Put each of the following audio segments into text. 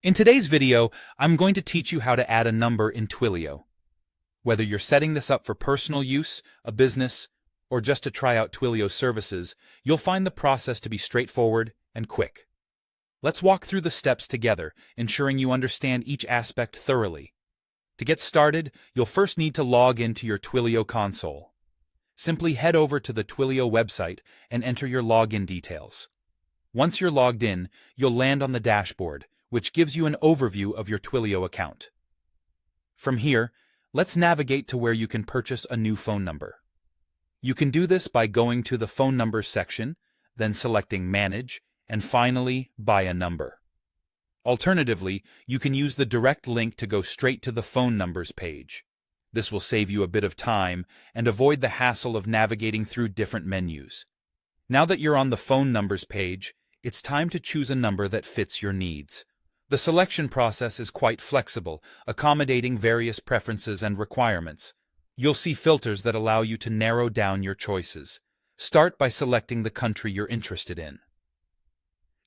In today's video, I'm going to teach you how to add a number in Twilio. Whether you're setting this up for personal use, a business, or just to try out Twilio services, you'll find the process to be straightforward and quick. Let's walk through the steps together, ensuring you understand each aspect thoroughly. To get started, you'll first need to log into your Twilio console. Simply head over to the Twilio website and enter your login details. Once you're logged in, you'll land on the dashboard, which gives you an overview of your Twilio account. From here, let's navigate to where you can purchase a new phone number. You can do this by going to the Phone Numbers section, then selecting Manage, and finally, Buy a Number. Alternatively, you can use the direct link to go straight to the Phone Numbers page. This will save you a bit of time and avoid the hassle of navigating through different menus. Now that you're on the Phone Numbers page, it's time to choose a number that fits your needs. The selection process is quite flexible, accommodating various preferences and requirements. You'll see filters that allow you to narrow down your choices. Start by selecting the country you're interested in.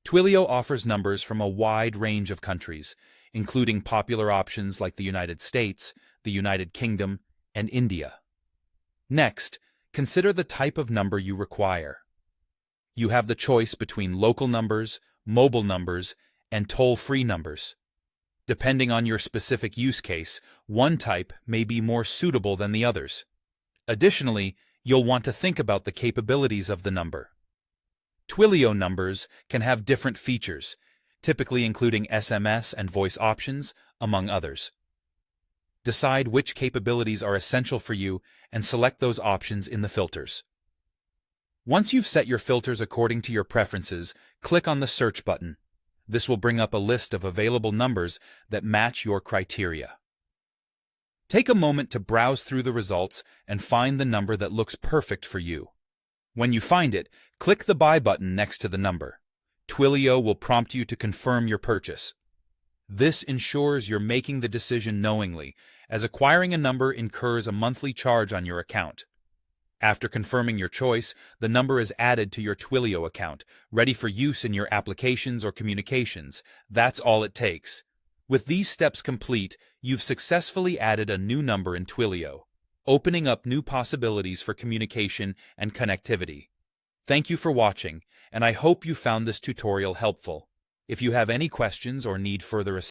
Twilio offers numbers from a wide range of countries, including popular options like the United States, the United Kingdom, and India. Next, consider the type of number you require. You have the choice between local numbers, mobile numbers, and toll-free numbers. Depending on your specific use case, one type may be more suitable than the others. Additionally, you'll want to think about the capabilities of the number. Twilio numbers can have different features, typically including SMS and voice options, among others. Decide which capabilities are essential for you and select those options in the filters. Once you've set your filters according to your preferences, click on the Search button. This will bring up a list of available numbers that match your criteria. Take a moment to browse through the results and find the number that looks perfect for you. When you find it, click the Buy button next to the number. Twilio will prompt you to confirm your purchase. This ensures you're making the decision knowingly, as acquiring a number incurs a monthly charge on your account. After confirming your choice, the number is added to your Twilio account, ready for use in your applications or communications. That's all it takes. With these steps complete, you've successfully added a new number in Twilio, opening up new possibilities for communication and connectivity. Thank you for watching, and I hope you found this tutorial helpful. If you have any questions or need further assistance,